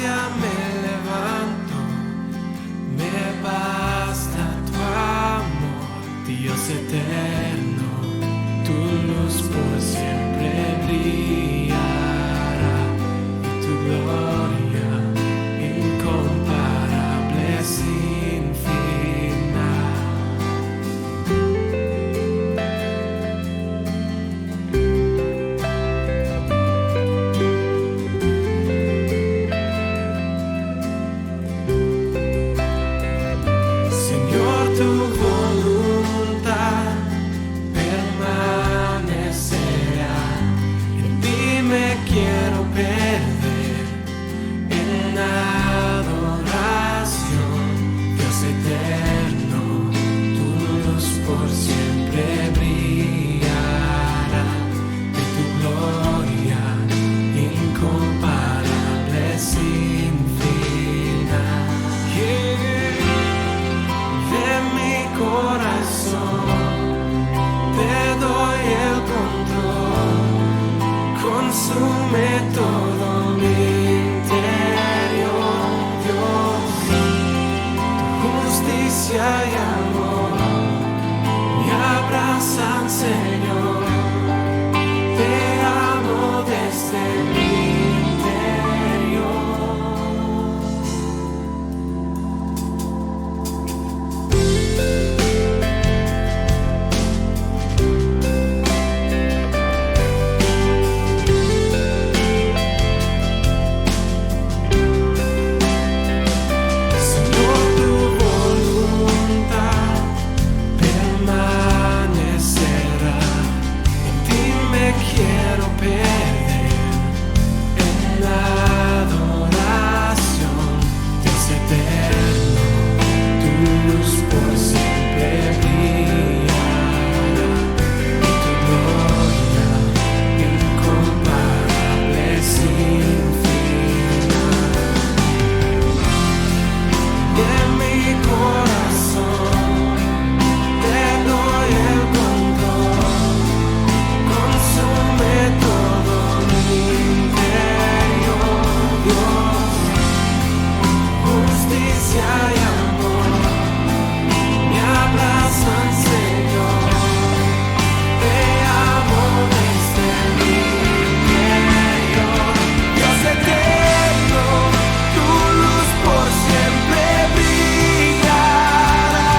gracia me levanto, me basta tu amor, Dios eterno, tu luz por siempre brillará y tu gloria incomparable sin final. Tu voluntad permanecerá, en ti me quiero perder en adoración, Dios eterno, tu luz por siempre brillará, de tu gloria incomparable sin final. Corazón, te doy el control, consume todo mi interior, Dios, tu justicia y amor me abrazan, Señor, te amo desde mi interior. Quiero perder en la adoración, Dios eterno, tu luz por siempre brillará y tu gloria incomparable sin final. De mi corazón te doy el control, consume todo mi interior, Dios, justicia y amor me abrazan, Señor, te amo desde mi interior, Dios eterno, tu luz por siempre brillará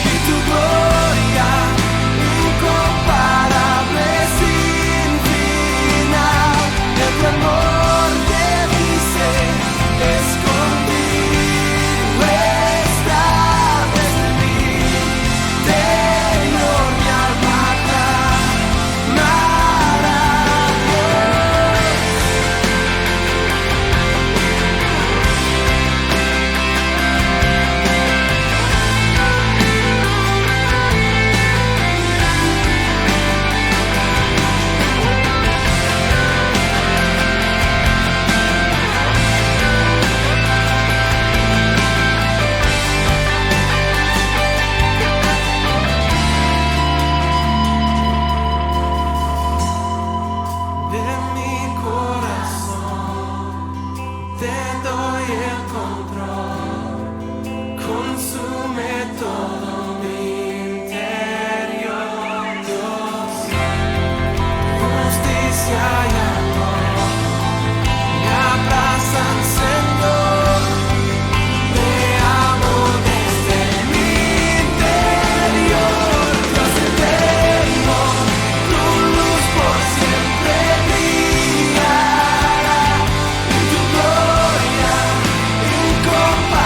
y tu gloria incomparable sin final. El amor de mi ser escondido está desde mi interior, mi alma clamará a Dios. De mi corazón te doy el control, consume todo mi interior, Dios, justicia y amor me abrazan, Señor, te amo desde mi interior, Dios eterno, tu luz por siempre brillará y tu gloria incomparable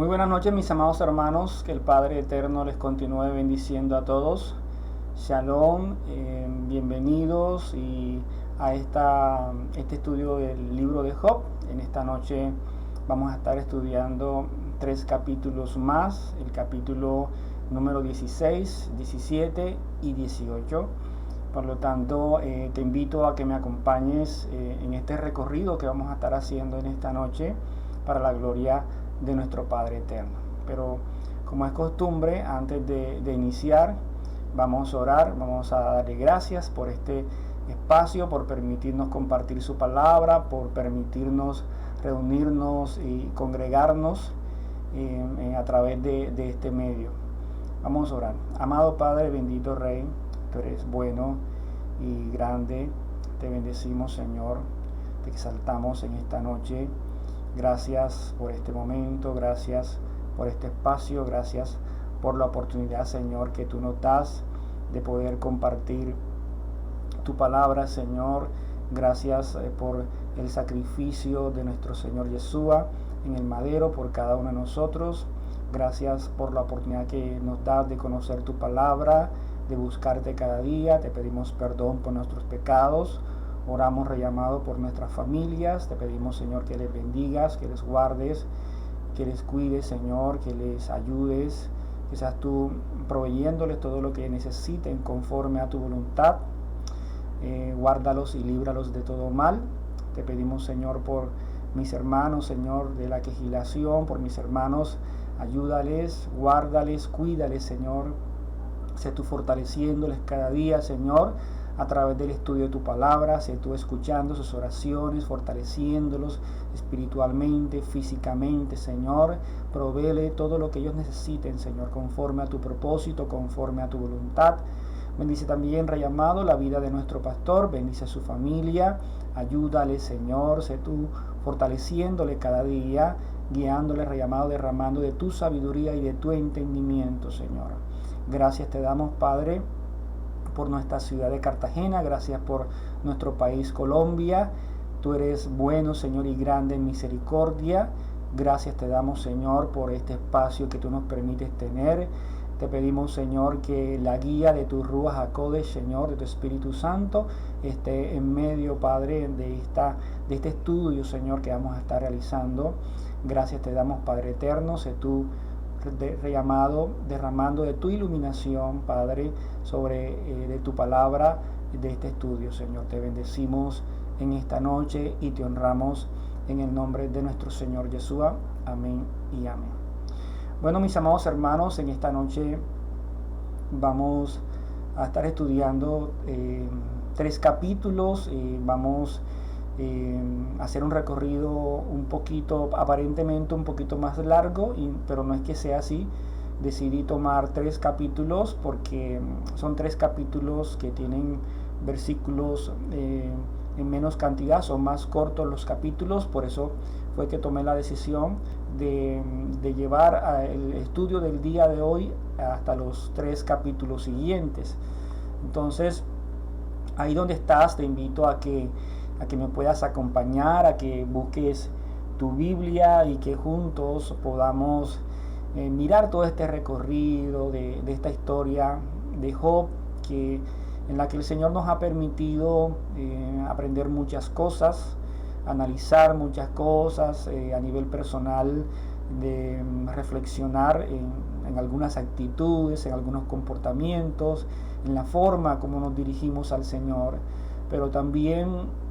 Muy buenas noches, mis amados hermanos, que el Padre Eterno les continúe bendiciendo a todos. Shalom, bienvenidos a este estudio del libro de Job. En esta noche vamos a estar estudiando 3 capítulos más, el capítulo número 16, 17 y 18. Por lo tanto, te invito a que me acompañes en este recorrido que vamos a estar haciendo en esta noche para la gloria de nuestro Padre Eterno. Pero como es costumbre, antes de iniciar, vamos a orar, vamos a darle gracias por este espacio, por permitirnos compartir su palabra, por permitirnos reunirnos y congregarnos a través de este medio. Vamos a orar. Amado Padre, bendito Rey, tú eres bueno y grande, te bendecimos, Señor, te exaltamos en esta noche. Gracias por este momento, gracias por este espacio, gracias por la oportunidad, Señor, que tú nos das de poder compartir tu palabra, Señor. Gracias por el sacrificio de nuestro Señor Yeshua en el madero por cada uno de nosotros. Gracias por la oportunidad que nos das de conocer tu palabra, de buscarte cada día. Te pedimos perdón por nuestros pecados. Oramos, Rey amado, por nuestras familias. Te pedimos, Señor, que les bendigas, que les guardes, que les cuides, Señor, que les ayudes, que seas tú proveyéndoles todo lo que necesiten conforme a tu voluntad. Guárdalos y líbralos de todo mal. Te pedimos, Señor, por mis hermanos, Señor, de la quejilación, por mis hermanos, ayúdales, guárdales, cuídales, Señor. Sé tú fortaleciéndoles cada día, Señor, a través del estudio de tu palabra. Sé tú escuchando sus oraciones, fortaleciéndolos espiritualmente, físicamente, Señor. Provéele todo lo que ellos necesiten, Señor, conforme a tu propósito, conforme a tu voluntad. Bendice también, Rey amado, la vida de nuestro pastor. Bendice a su familia. Ayúdale, Señor. Sé tú fortaleciéndole cada día, guiándole, Rey amado, derramando de tu sabiduría y de tu entendimiento, Señor. Gracias te damos, Padre, por nuestra ciudad de Cartagena. Gracias por nuestro país, Colombia. Tú eres bueno, Señor, y grande en misericordia. Gracias te damos, Señor, por este espacio que tú nos permites tener. Te pedimos, Señor, que la guía de tu Ruach HaKodesh, Señor, de tu Espíritu Santo, esté en medio, Padre, de este estudio, Señor, que vamos a estar realizando. Gracias te damos, Padre eterno. Sé tú, Rey amado, derramando de tu iluminación, Padre, sobre de tu palabra, de este estudio, Señor. Te bendecimos en esta noche y te honramos en el nombre de nuestro Señor Yeshua. Amén y amén. Bueno, mis amados hermanos, en esta noche vamos a estar estudiando 3 capítulos. Vamos a hacer un recorrido un poquito, aparentemente un poquito más largo, pero no es que sea así. Decidí tomar 3 capítulos porque son 3 capítulos que tienen versículos en menos cantidad, son más cortos los capítulos. Por eso fue que tomé la decisión de llevar el estudio del día de hoy hasta los 3 capítulos siguientes. Entonces, ahí donde estás, te invito a que me puedas acompañar, a que busques tu Biblia y que juntos podamos mirar todo este recorrido de esta historia de Job, en la que el Señor nos ha permitido aprender muchas cosas, analizar muchas cosas a nivel personal, de reflexionar en algunas actitudes, en algunos comportamientos, en la forma como nos dirigimos al Señor, pero también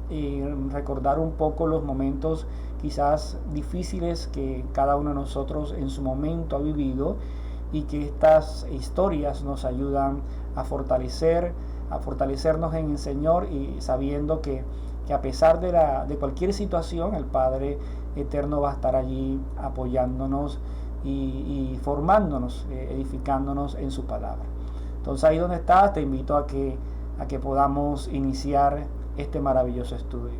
recordar un poco los momentos quizás difíciles que cada uno de nosotros en su momento ha vivido, y que estas historias nos ayudan a fortalecernos en el Señor, y sabiendo que a pesar de cualquier situación, el Padre Eterno va a estar allí apoyándonos y formándonos, edificándonos en su palabra. Entonces, ahí donde estás, te invito a que podamos iniciar este maravilloso estudio.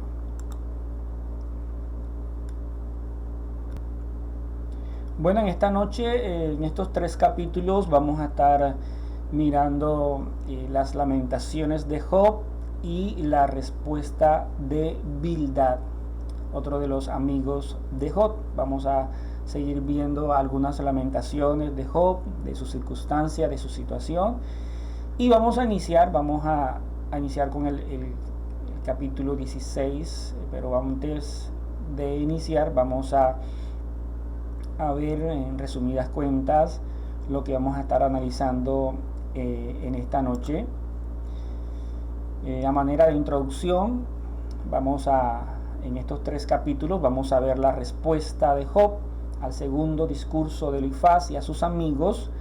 Bueno, en esta noche, en estos 3 capítulos, vamos a estar mirando las lamentaciones de Job y la respuesta de Bildad, otro de los amigos de Job. Vamos a seguir viendo algunas lamentaciones de Job, de su circunstancia, de su situación. Y vamos a iniciar con el capítulo 16, pero antes de iniciar vamos a ver en resumidas cuentas lo que vamos a estar analizando en esta noche. A manera de introducción, en estos 3 capítulos vamos a ver la respuesta de Job al segundo discurso de Elifaz y a sus amigos,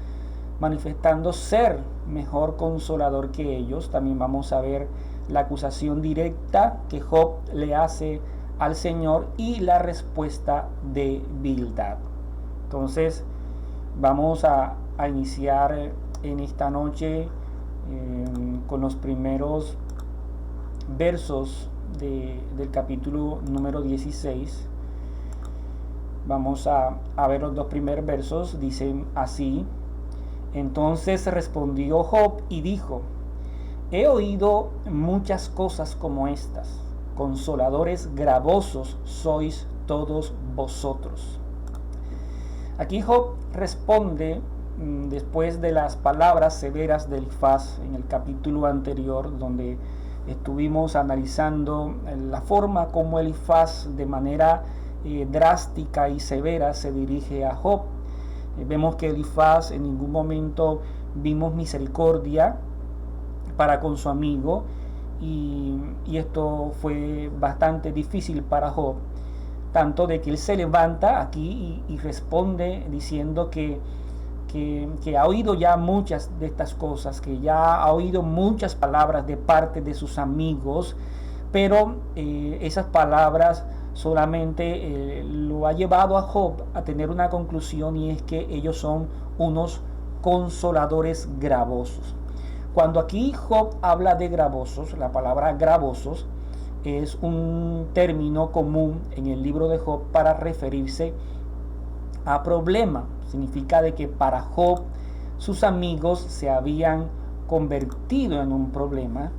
manifestando ser mejor consolador que ellos. También vamos a ver la acusación directa que Job le hace al Señor y la respuesta de Bildad. Entonces vamos a iniciar en esta noche con los primeros versos del capítulo número 16. Vamos a ver los 2 primeros versos. Dicen así: entonces respondió Job y dijo: he oído muchas cosas como estas, consoladores gravosos sois todos vosotros. Aquí Job responde después de las palabras severas de Elifaz en el capítulo anterior, donde estuvimos analizando la forma como Elifaz de manera drástica y severa se dirige a Job. Vemos que Elifaz en ningún momento vimos misericordia para con su amigo, y esto fue bastante difícil para Job, tanto de que él se levanta aquí y responde diciendo que ha oído ya muchas de estas cosas, que ya ha oído muchas palabras de parte de sus amigos, pero esas palabras solamente lo ha llevado a Job a tener una conclusión, y es que ellos son unos consoladores gravosos. Cuando aquí Job habla de gravosos, la palabra gravosos es un término común en el libro de Job para referirse a problema. Significa de que para Job sus amigos se habían convertido en un problema.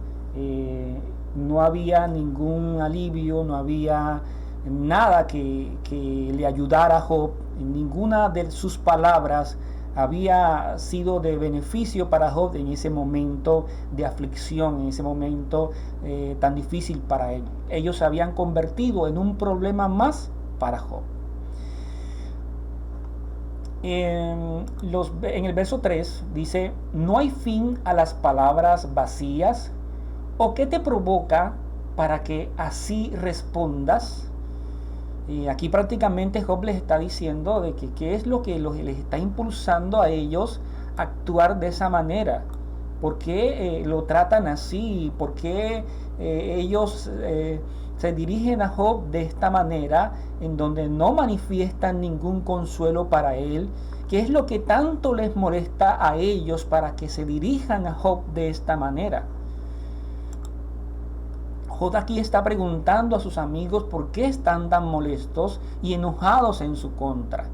No había ningún alivio, no había nada que le ayudara a Job. Ninguna de sus palabras había sido de beneficio para Job en ese momento de aflicción, en ese momento tan difícil para él. Ellos se habían convertido en un problema más para Job. En el verso 3 dice: no hay fin a las palabras vacías, o qué te provoca para que así respondas. Aquí prácticamente Job les está diciendo de que qué es lo que les está impulsando a ellos a actuar de esa manera. ¿Por qué lo tratan así? ¿Por qué ellos se dirigen a Job de esta manera, en donde no manifiestan ningún consuelo para él? ¿Qué es lo que tanto les molesta a ellos para que se dirijan a Job de esta manera? Job aquí está preguntando a sus amigos por qué están tan molestos y enojados en su contra.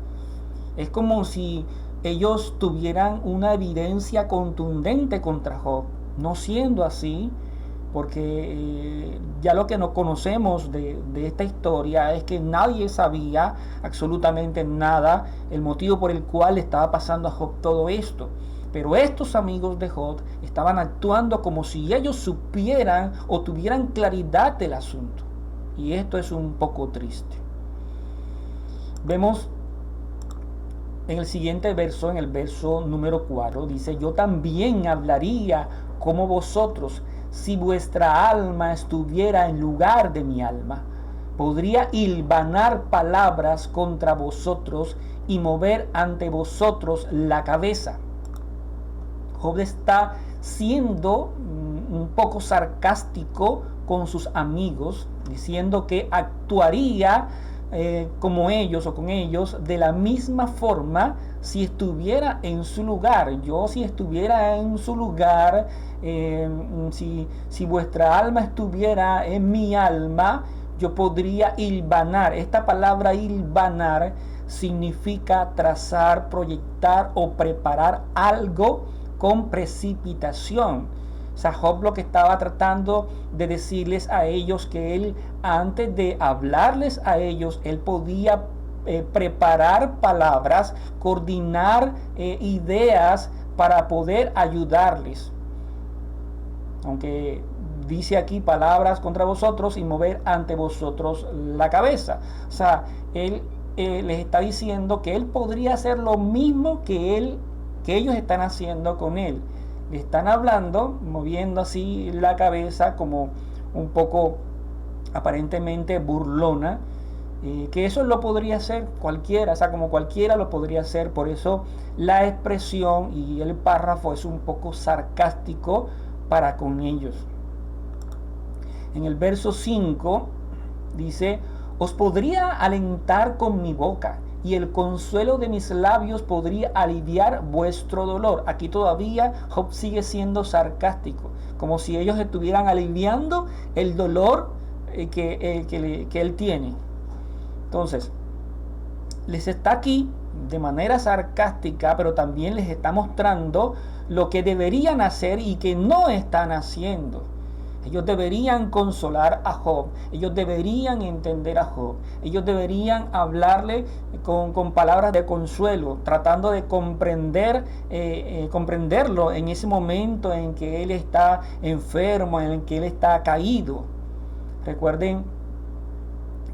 Es como si ellos tuvieran una evidencia contundente contra Job, no siendo así, porque ya lo que nos conocemos de esta historia es que nadie sabía absolutamente nada, el motivo por el cual estaba pasando a Job todo esto. Pero estos amigos de Job estaban actuando como si ellos supieran o tuvieran claridad del asunto. Y esto es un poco triste. Vemos en el siguiente verso, en el verso número 4, dice: yo también hablaría como vosotros, si vuestra alma estuviera en lugar de mi alma. Podría hilvanar palabras contra vosotros y mover ante vosotros la cabeza. Job está siendo un poco sarcástico con sus amigos, diciendo que actuaría como ellos o con ellos de la misma forma si estuviera en su lugar. Yo, si estuviera en su lugar, si vuestra alma estuviera en mi alma, yo podría hilvanar. Esta palabra hilvanar significa trazar, proyectar o preparar algo con precipitación. O sea, Job lo que estaba tratando de decirles a ellos, que él, antes de hablarles a ellos, él podía preparar palabras, coordinar ideas para poder ayudarles. Aunque dice aquí palabras contra vosotros y mover ante vosotros la cabeza. O sea, él les está diciendo que él podría hacer lo mismo que ellos están haciendo con él. Le están hablando, moviendo así la cabeza como un poco aparentemente burlona, que eso lo podría hacer cualquiera, o sea, como cualquiera lo podría hacer. Por eso la expresión y el párrafo es un poco sarcástico para con ellos. En el verso 5 dice: os podría alentar con mi boca, y el consuelo de mis labios podría aliviar vuestro dolor. Aquí todavía Job sigue siendo sarcástico, como si ellos estuvieran aliviando el dolor que él tiene. Entonces, les está aquí de manera sarcástica, pero también les está mostrando lo que deberían hacer y que no están haciendo. Ellos deberían consolar a Job, ellos deberían entender a Job, ellos deberían hablarle con palabras de consuelo, tratando de comprenderlo en ese momento en que él está enfermo, en el que él está caído. Recuerden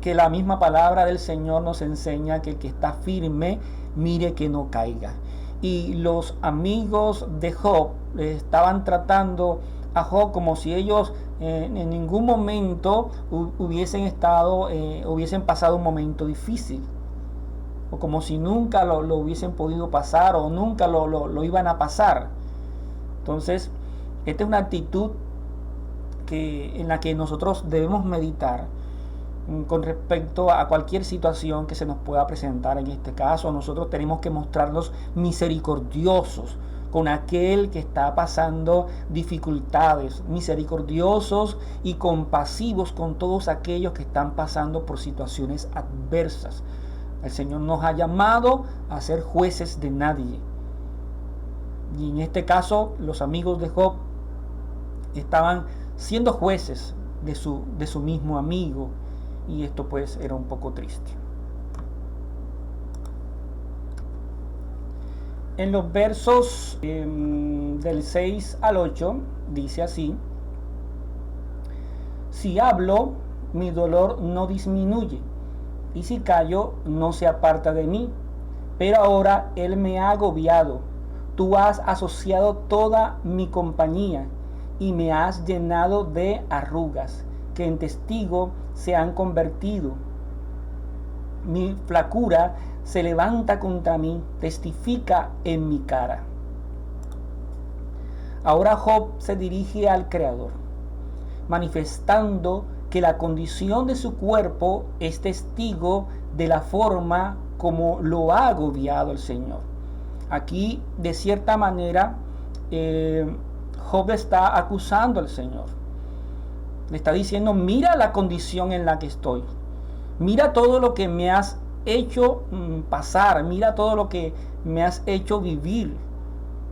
que la misma palabra del Señor nos enseña que el que está firme, mire que no caiga. Y los amigos de Job estaban tratando a Job como si ellos en ningún momento hubiesen pasado un momento difícil, o como si nunca lo hubiesen podido pasar, o nunca lo iban a pasar. Entonces, esta es una actitud en la que nosotros debemos meditar con respecto a cualquier situación que se nos pueda presentar. En este caso, nosotros tenemos que mostrarnos misericordiosos con aquel que está pasando dificultades, misericordiosos y compasivos con todos aquellos que están pasando por situaciones adversas. El Señor nos ha llamado a ser jueces de nadie. Y en este caso, los amigos de Job estaban siendo jueces de su mismo amigo, y esto pues era un poco triste. En los versos del 6 al 8 dice así: si hablo, mi dolor no disminuye, y si callo, no se aparta de mí. Pero ahora él me ha agobiado. Tú has asociado toda mi compañía, y me has llenado de arrugas, que en testigo se han convertido. Mi flacura se levanta contra mí, testifica en mi cara. Ahora Job se dirige al Creador, manifestando que la condición de su cuerpo es testigo de la forma como lo ha agobiado el Señor. Aquí, de cierta manera, Job está acusando al Señor. Le está diciendo: mira la condición en la que estoy. Mira todo lo que me has hecho pasar. Mira todo lo que me has hecho vivir.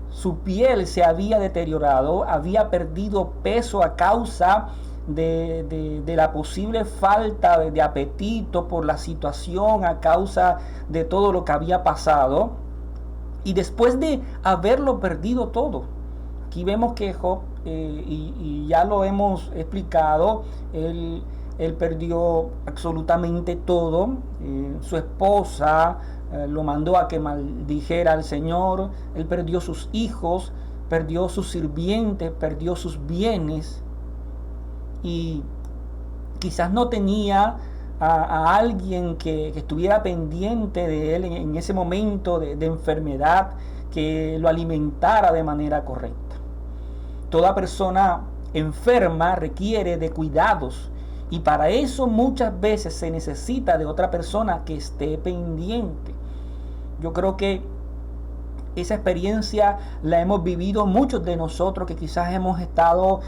Su piel se había deteriorado, había perdido peso a causa de la posible falta de apetito por la situación, a causa de todo lo que había pasado. Y después de haberlo perdido todo, aquí vemos que Job, y ya lo hemos explicado, él perdió absolutamente todo. Su esposa lo mandó a que maldijera al Señor. Él perdió sus hijos, perdió sus sirvientes, perdió sus bienes. Y quizás no tenía a alguien que estuviera pendiente de él en ese momento de enfermedad, que lo alimentara de manera correcta. Toda persona enferma requiere de cuidados, y para eso muchas veces se necesita de otra persona que esté pendiente. Yo creo que esa experiencia la hemos vivido muchos de nosotros, que quizás hemos estado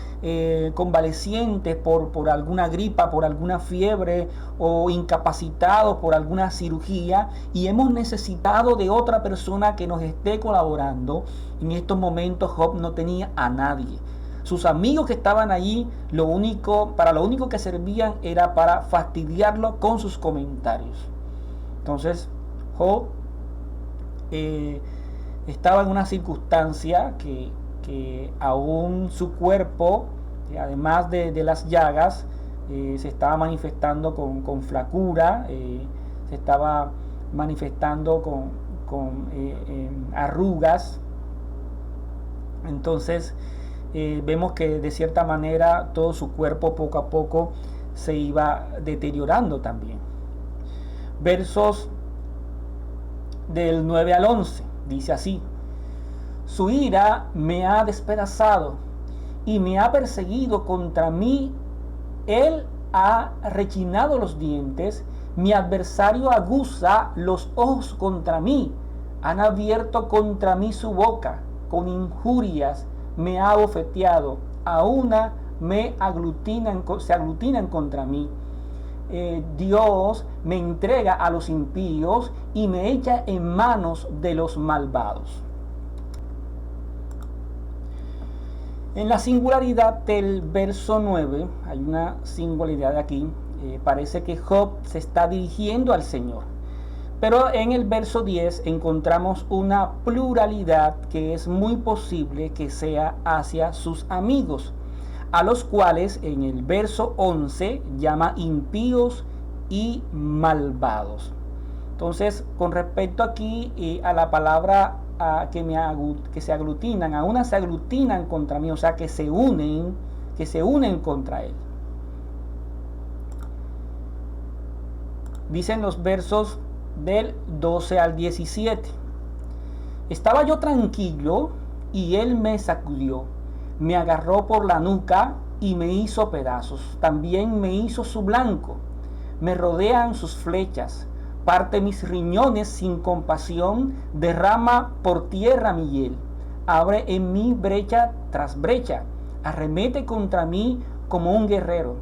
convalecientes por alguna gripa, por alguna fiebre, o incapacitados por alguna cirugía, y hemos necesitado de otra persona que nos esté colaborando. En estos momentos Job no tenía a nadie. Sus amigos que estaban allí, para lo único que servían era para fastidiarlo con sus comentarios. Entonces Job estaba en una circunstancia que aún su cuerpo, además de las llagas, se estaba manifestando con flacura, se estaba manifestando con arrugas. Entonces vemos que de cierta manera todo su cuerpo poco a poco se iba deteriorando también. Versos del 9 al 11 dice así: su ira me ha despedazado y me ha perseguido contra mí. Él ha rechinado los dientes, mi adversario aguza los ojos contra mí. Han abierto contra mí su boca, con injurias me ha bofeteado, a una se aglutinan contra mí. Dios me entrega a los impíos y me echa en manos de los malvados. En la singularidad del verso 9, hay una singularidad aquí, parece que Job se está dirigiendo al Señor. Pero en el verso 10 encontramos una pluralidad que es muy posible que sea hacia sus amigos, a los cuales en el verso 11 llama impíos y malvados. Entonces, con respecto aquí a la palabra que se aglutinan, a una se aglutinan contra mí, o sea que se unen contra él. Dicen los versos del 12 al 17: estaba yo tranquilo y él me sacudió, me agarró por la nuca y me hizo pedazos, también me hizo su blanco, me rodean sus flechas, parte mis riñones sin compasión, derrama por tierra mi hiel, abre en mí brecha tras brecha, arremete contra mí como un guerrero.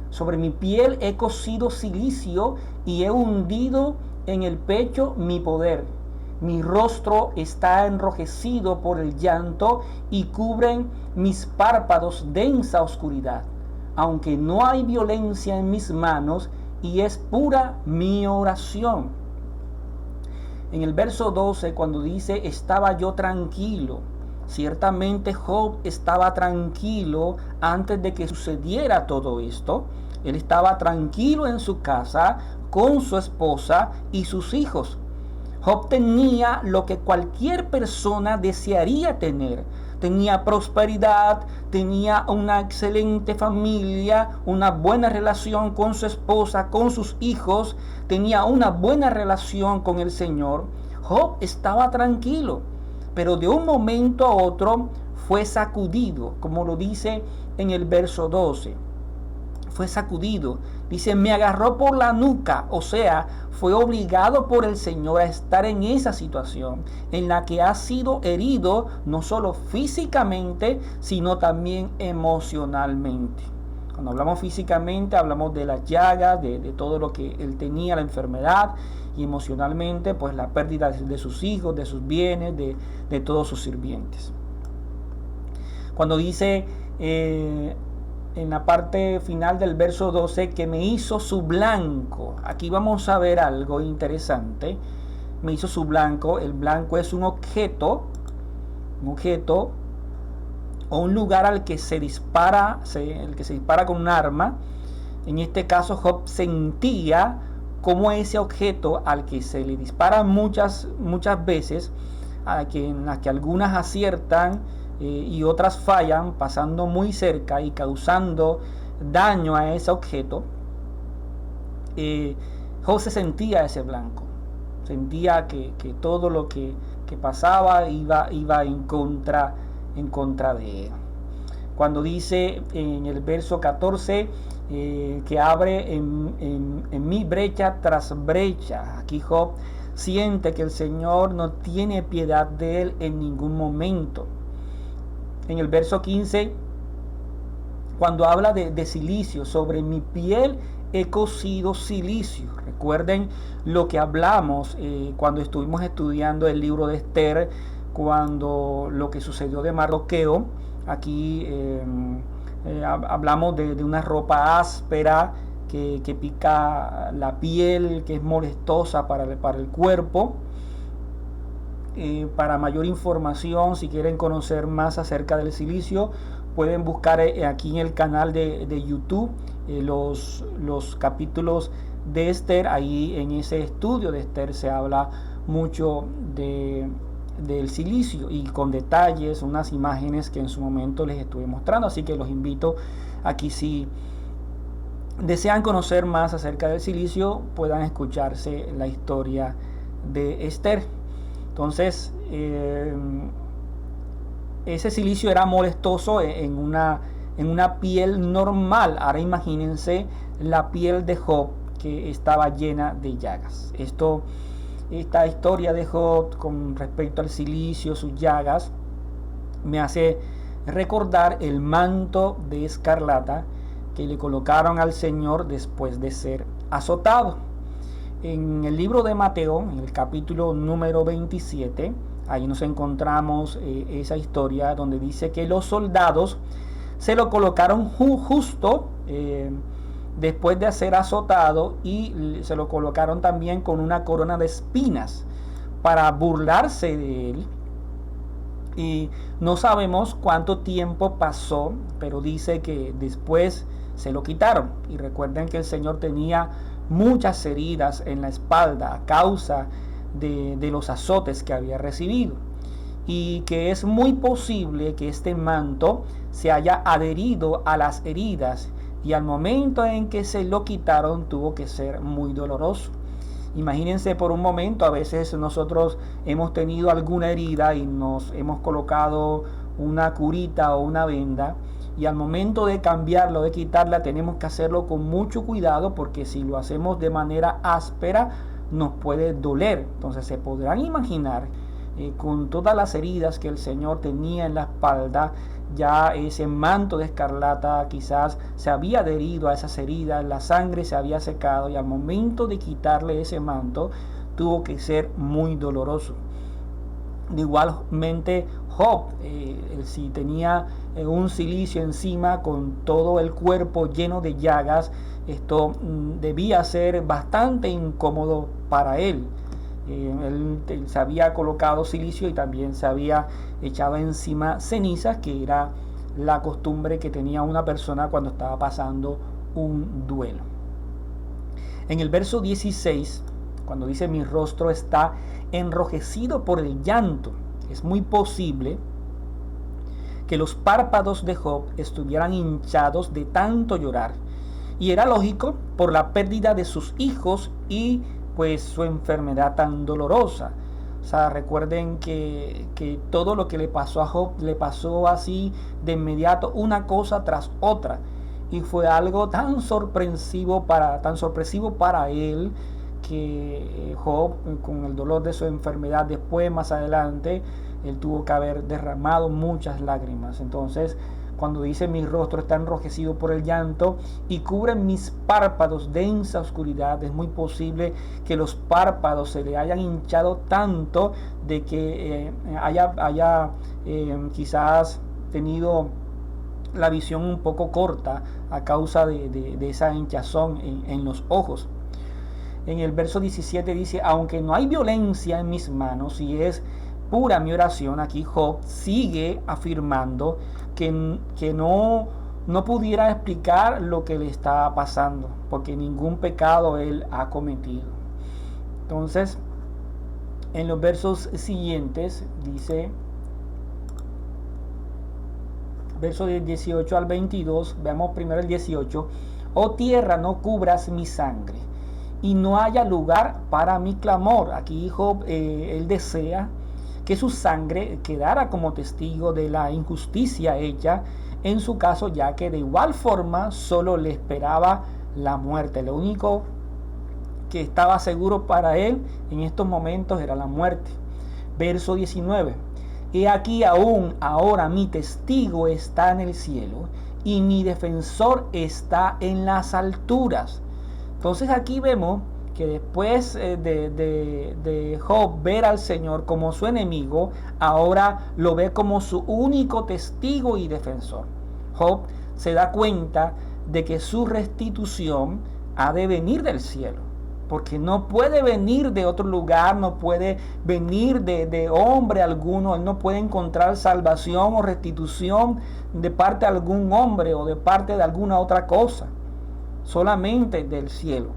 Sobre mi piel he cosido cilicio y he hundido en el pecho mi poder. Mi rostro está enrojecido por el llanto y cubren mis párpados densa oscuridad. Aunque no hay violencia en mis manos, y es pura mi oración. En el verso 12, cuando dice estaba yo tranquilo, ciertamente Job estaba tranquilo antes de que sucediera todo esto. Él estaba tranquilo en su casa con su esposa y sus hijos. Job tenía lo que cualquier persona desearía tener. Tenía prosperidad, tenía una excelente familia, una buena relación con su esposa, con sus hijos, tenía una buena relación con el Señor. Job estaba tranquilo, pero de un momento a otro fue sacudido, como lo dice en el verso 12. Fue sacudido, dice, me agarró por la nuca, o sea, fue obligado por el Señor a estar en esa situación en la que ha sido herido no solo físicamente, sino también emocionalmente. Cuando hablamos físicamente, hablamos de las llagas, de todo lo que él tenía, la enfermedad, y emocionalmente, pues la pérdida de sus hijos, de sus bienes, de todos sus sirvientes. Cuando dice en la parte final del verso 12 que me hizo su blanco, aquí vamos a ver algo interesante. Me hizo su blanco. El blanco es un objeto o un lugar al que se dispara, el que se dispara con un arma. En este caso Job sentía como ese objeto al que se le dispara muchas veces, en las que algunas aciertan y otras fallan, pasando muy cerca y causando daño a ese objeto. Job se sentía ese blanco, sentía que todo lo que pasaba iba en contra de él. Cuando dice en el verso 14 que abre en mí brecha tras brecha, aquí Job siente que el Señor no tiene piedad de él en ningún momento. En el verso 15, cuando habla de silicio, sobre mi piel he cosido silicio. Recuerden lo que hablamos cuando estuvimos estudiando el libro de Esther, cuando lo que sucedió de Mardoqueo. Aquí hablamos de una ropa áspera que pica la piel, que es molestosa para el cuerpo. Para mayor información, si quieren conocer más acerca del silicio, pueden buscar aquí en el canal de YouTube los capítulos de Esther. Ahí en ese estudio de Esther se habla mucho del silicio y con detalles, unas imágenes que en su momento les estuve mostrando. Así que los invito aquí, si desean conocer más acerca del silicio, puedan escucharse la historia de Esther. Entonces, ese silicio era molestoso en una piel normal. Ahora imagínense la piel de Job, que estaba llena de llagas. Esta historia de Job con respecto al silicio, sus llagas, me hace recordar el manto de escarlata que le colocaron al Señor después de ser azotado. En el libro de Mateo, en el capítulo número 27, ahí nos encontramos esa historia donde dice que los soldados se lo colocaron justo después de ser azotado, y se lo colocaron también con una corona de espinas para burlarse de él. Y no sabemos cuánto tiempo pasó, pero dice que después se lo quitaron. Y recuerden que el Señor tenía muchas heridas en la espalda a causa de los azotes que había recibido, y que es muy posible que este manto se haya adherido a las heridas, y al momento en que se lo quitaron tuvo que ser muy doloroso. Imagínense por un momento, a veces nosotros hemos tenido alguna herida y nos hemos colocado una curita o una venda, y al momento de cambiarlo, de quitarla, tenemos que hacerlo con mucho cuidado, porque si lo hacemos de manera áspera nos puede doler. Entonces se podrán imaginar con todas las heridas que el Señor tenía en la espalda, ya ese manto de escarlata quizás se había adherido a esas heridas, la sangre se había secado, y al momento de quitarle ese manto tuvo que ser muy doloroso. Igualmente Job, si tenía un silicio encima con todo el cuerpo lleno de llagas, esto debía ser bastante incómodo para él. Él se había colocado silicio y también se había echado encima cenizas, que era la costumbre que tenía una persona cuando estaba pasando un duelo. En el verso 16, cuando dice: mi rostro está enrojecido por el llanto, es muy posible que los párpados de Job estuvieran hinchados de tanto llorar, y era lógico por la pérdida de sus hijos y pues su enfermedad tan dolorosa. O sea, recuerden que todo lo que le pasó a Job le pasó así de inmediato, una cosa tras otra, y fue algo tan sorpresivo para él, que Job, con el dolor de su enfermedad, después más adelante él tuvo que haber derramado muchas lágrimas. Entonces, cuando dice: mi rostro está enrojecido por el llanto y cubren mis párpados densa oscuridad, es muy posible que los párpados se le hayan hinchado tanto de que haya quizás tenido la visión un poco corta a causa de esa hinchazón en los ojos. En el verso 17 dice: aunque no hay violencia en mis manos y es pura mi oración. Aquí Job sigue afirmando que no pudiera explicar lo que le estaba pasando, porque ningún pecado él ha cometido. Entonces, en los versos siguientes dice, versos del 18 al 22, veamos primero el 18: oh tierra, no cubras mi sangre, y no haya lugar para mi clamor. Aquí Job, él desea que su sangre quedara como testigo de la injusticia hecha en su caso, ya que de igual forma solo le esperaba la muerte. Lo único que estaba seguro para él en estos momentos era la muerte. Verso 19: he aquí aún ahora mi testigo está en el cielo y mi defensor está en las alturas. Entonces aquí vemos que después de Job ver al Señor como su enemigo, ahora lo ve como su único testigo y defensor. Job se da cuenta de que su restitución ha de venir del cielo, porque no puede venir de otro lugar, no puede venir de hombre alguno. Él no puede encontrar salvación o restitución de parte de algún hombre o de parte de alguna otra cosa, solamente del cielo.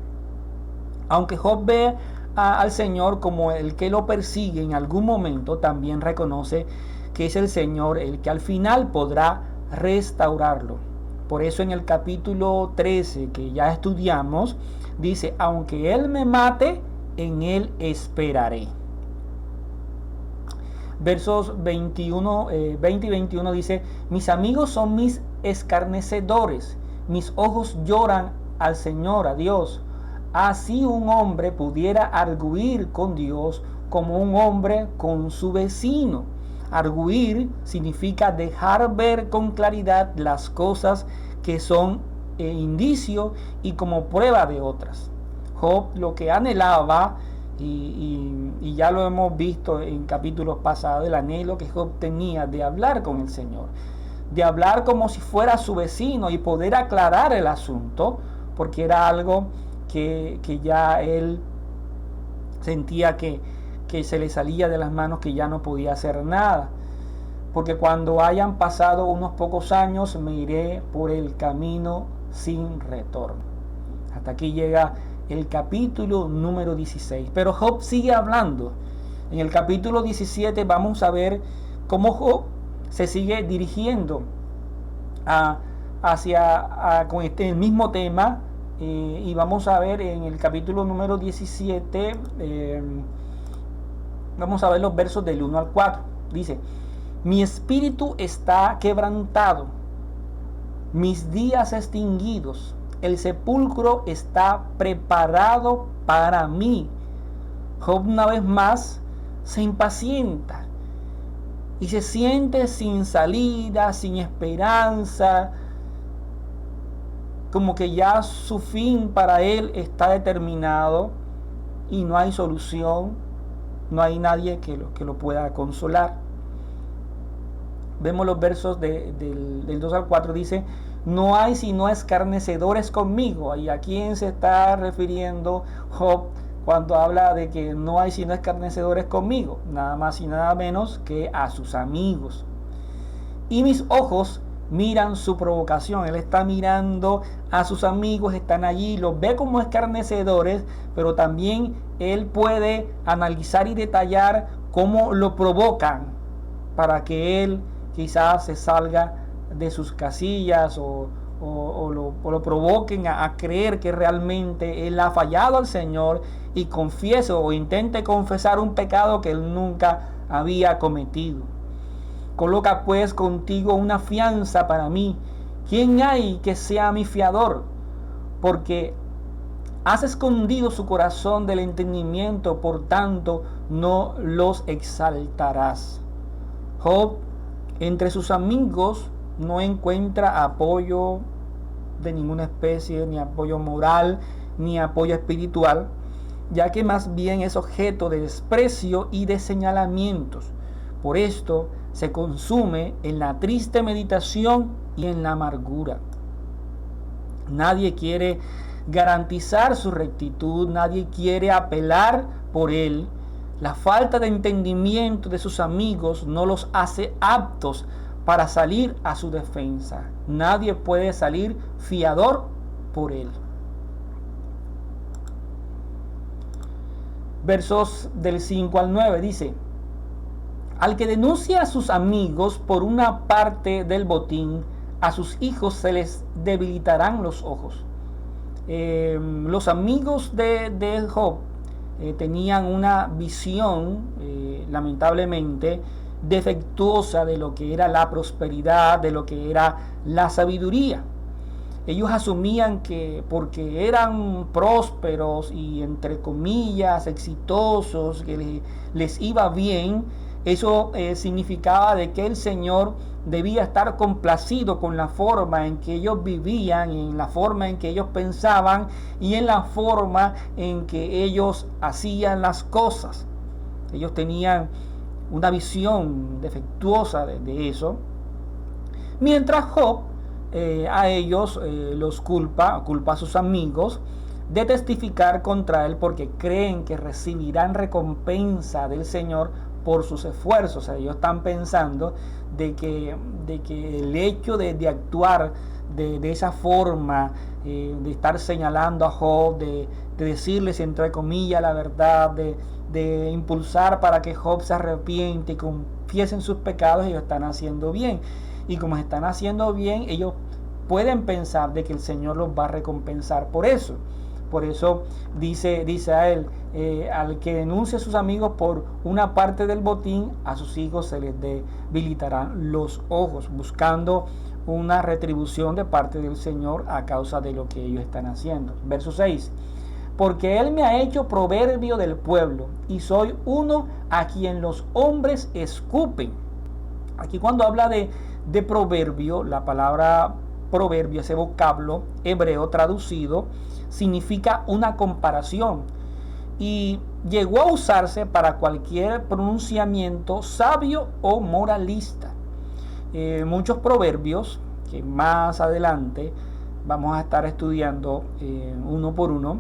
Aunque Job ve al Señor como el que lo persigue en algún momento, también reconoce que es el Señor el que al final podrá restaurarlo. Por eso en el capítulo 13 que ya estudiamos, dice: aunque Él me mate, en Él esperaré. Versos 20 y 21 dice: mis amigos son mis escarnecedores, mis ojos lloran al Señor, a Dios. Así un hombre pudiera arguir con Dios como un hombre con su vecino. Arguir significa dejar ver con claridad las cosas que son indicio y como prueba de otras. Job lo que anhelaba, y ya lo hemos visto en capítulos pasados, el anhelo que Job tenía de hablar con el Señor, de hablar como si fuera su vecino y poder aclarar el asunto, porque era algo que ya él sentía que se le salía de las manos, que ya no podía hacer nada. Porque cuando hayan pasado unos pocos años, me iré por el camino sin retorno. Hasta aquí llega el capítulo número 16. Pero Job sigue hablando. En el capítulo 17 vamos a ver cómo Job se sigue dirigiendo con el mismo tema. Y vamos a ver en el capítulo número 17, vamos a ver los versos del 1 al 4. Dice: mi espíritu está quebrantado, mis días extinguidos, el sepulcro está preparado para mí. Job una vez más se impacienta y se siente sin salida, sin esperanza, como que ya su fin para él está determinado y no hay solución, no hay nadie que lo pueda consolar. Vemos los versos del 2 al 4, dice: no hay sino escarnecedores conmigo. ¿Y a quién se está refiriendo Job cuando habla de que no hay sino escarnecedores conmigo? Nada más y nada menos que a sus amigos. Y mis ojos miran su provocación. Él está mirando a sus amigos, están allí, los ve como escarnecedores, pero también él puede analizar y detallar cómo lo provocan para que él quizás se salga de sus casillas o lo provoquen a creer que realmente él ha fallado al Señor y confiese o intente confesar un pecado que él nunca había cometido. Coloca pues contigo una fianza para mí. ¿Quién hay que sea mi fiador? Porque has escondido su corazón del entendimiento, por tanto no los exaltarás. Job, entre sus amigos, no encuentra apoyo de ninguna especie, ni apoyo moral, ni apoyo espiritual, ya que más bien es objeto de desprecio y de señalamientos. Por esto se consume en la triste meditación y en la amargura. Nadie quiere garantizar su rectitud, nadie quiere apelar por él. La falta de entendimiento de sus amigos no los hace aptos para salir a su defensa. Nadie puede salir fiador por él. Versos del 5 al 9 dice: al que denuncia a sus amigos por una parte del botín, a sus hijos se les debilitarán los ojos. Los amigos de Job tenían una visión, lamentablemente, defectuosa de lo que era la prosperidad, de lo que era la sabiduría. Ellos asumían que porque eran prósperos y entre comillas exitosos, que les iba bien, eso significaba de que el Señor debía estar complacido con la forma en que ellos vivían, en la forma en que ellos pensaban y en la forma en que ellos hacían las cosas. Ellos tenían una visión defectuosa de eso. Mientras Job a ellos los culpa a sus amigos de testificar contra él porque creen que recibirán recompensa del Señor por sus esfuerzos. O sea, ellos están pensando de que el hecho de actuar de esa forma, de estar señalando a Job, de decirles entre comillas la verdad, de impulsar para que Job se arrepiente y confiese en sus pecados, ellos están haciendo bien. Y como están haciendo bien, ellos pueden pensar de que el Señor los va a recompensar por eso. Por eso dice a él, al que denuncie a sus amigos por una parte del botín, a sus hijos se les debilitarán los ojos, buscando una retribución de parte del Señor a causa de lo que ellos están haciendo. Verso 6. Porque él me ha hecho proverbio del pueblo, y soy uno a quien los hombres escupen. Aquí cuando habla de proverbio, la palabra proverbio, ese vocablo hebreo traducido, significa una comparación y llegó a usarse para cualquier pronunciamiento sabio o moralista. Muchos proverbios que más adelante vamos a estar estudiando uno por uno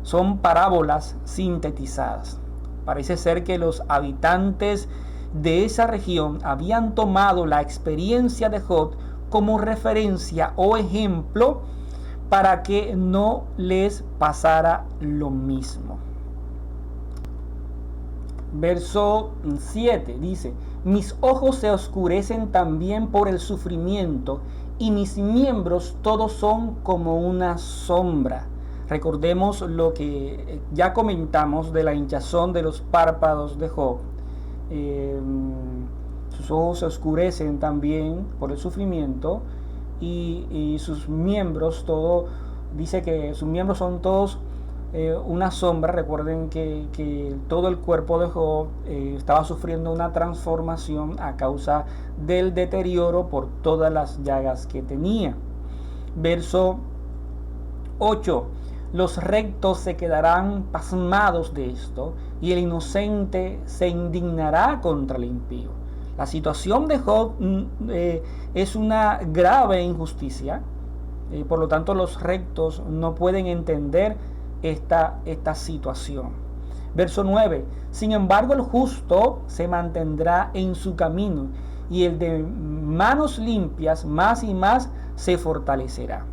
son parábolas sintetizadas. Parece ser que los habitantes de esa región habían tomado la experiencia de Job como referencia o ejemplo para que no les pasara lo mismo. Verso 7 dice: mis ojos se oscurecen también por el sufrimiento, y mis miembros todos son como una sombra. Recordemos lo que ya comentamos de la hinchazón de los párpados de Job. Sus ojos se oscurecen también por el sufrimiento, y sus miembros, dice que sus miembros son todos una sombra. Recuerden que todo el cuerpo de Job estaba sufriendo una transformación a causa del deterioro por todas las llagas que tenía. Verso 8. Los rectos se quedarán pasmados de esto, y el inocente se indignará contra el impío. La situación de Job es una grave injusticia, por lo tanto los rectos no pueden entender esta situación. Verso 9. Sin embargo, el justo se mantendrá en su camino, y el de manos limpias más y más se fortalecerá.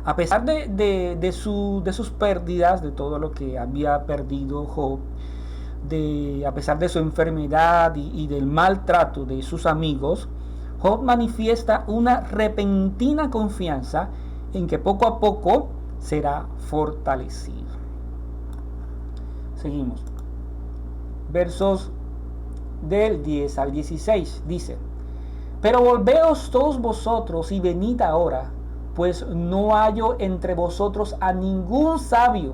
A pesar de sus pérdidas, de todo lo que había perdido Job, a pesar de su enfermedad y del maltrato de sus amigos, Job manifiesta una repentina confianza en que poco a poco será fortalecido. Seguimos. Versos del 10 al 16 dice: pero volveos todos vosotros y venid ahora, pues no hallo entre vosotros a ningún sabio.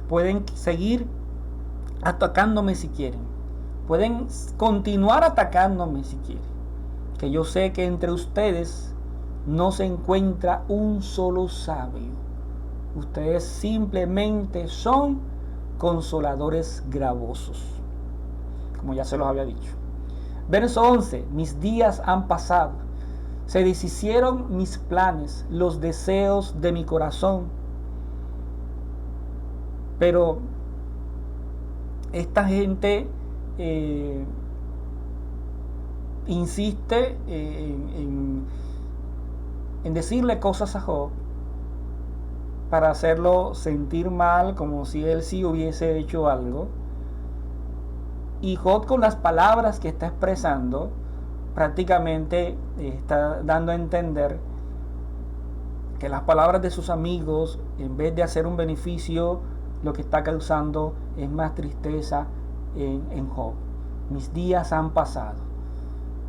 Pueden seguir atacándome si quieren. Pueden continuar atacándome si quieren. Que yo sé que entre ustedes no se encuentra un solo sabio. Ustedes simplemente son consoladores gravosos, como ya se los había dicho. Verso 11. Mis días han pasado. Se deshicieron mis planes, los deseos de mi corazón. Pero esta gente insiste en decirle cosas a Job para hacerlo sentir mal, como si él sí hubiese hecho algo. Y Job, con las palabras que está expresando, prácticamente está dando a entender que las palabras de sus amigos, en vez de hacer un beneficio, lo que está causando es más tristeza en Job. Mis días han pasado.